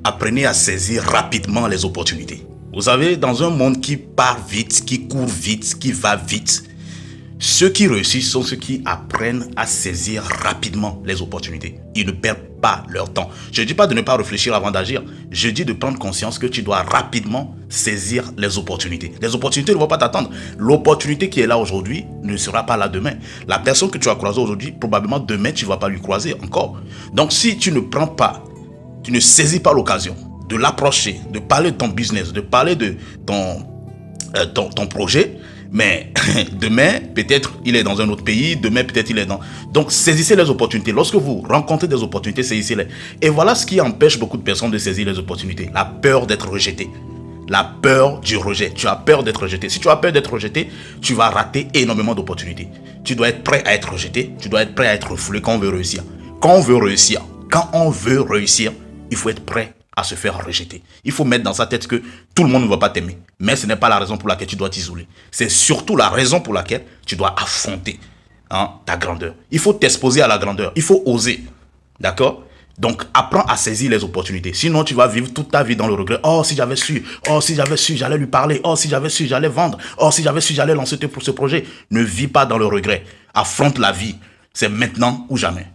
apprenez à saisir rapidement les opportunités. Vous savez, dans un monde qui part vite, qui court vite, qui va vite, ceux qui réussissent sont ceux qui apprennent à saisir rapidement les opportunités. Ils ne perdent pas leur temps. Je ne dis pas de ne pas réfléchir avant d'agir. Je dis de prendre conscience que tu dois rapidement saisir les opportunités. Les opportunités ne vont pas t'attendre. L'opportunité qui est là aujourd'hui ne sera pas là demain. La personne que tu as croisée aujourd'hui, probablement demain, tu ne vas pas lui croiser encore. Donc si tu ne prends pas, tu ne saisis pas l'occasion de l'approcher, de parler de ton business, de parler de ton projet, mais demain, peut-être il est dans un autre pays, demain peut-être il est dans... Donc saisissez les opportunités. Lorsque vous rencontrez des opportunités, saisissez-les. Et voilà ce qui empêche beaucoup de personnes de saisir les opportunités. La peur d'être rejeté. La peur du rejet. Tu as peur d'être rejeté. Si tu as peur d'être rejeté, tu vas rater énormément d'opportunités. Tu dois être prêt à être rejeté. Tu dois être prêt à être refoulé quand on veut réussir. Quand on veut réussir, il faut être prêt à se faire rejeter. Il faut mettre dans sa tête que tout le monde ne va pas t'aimer. Mais ce n'est pas la raison pour laquelle tu dois t'isoler. C'est surtout la raison pour laquelle tu dois affronter ta grandeur. Il faut t'exposer à la grandeur. Il faut oser. D'accord? Donc, apprends à saisir les opportunités. Sinon, tu vas vivre toute ta vie dans le regret. Oh, si j'avais su. Oh, si j'avais su, j'allais lui parler. Oh, si j'avais su, j'allais vendre. Oh, si j'avais su, j'allais lancer ce projet. Ne vis pas dans le regret. Affronte la vie. C'est maintenant ou jamais.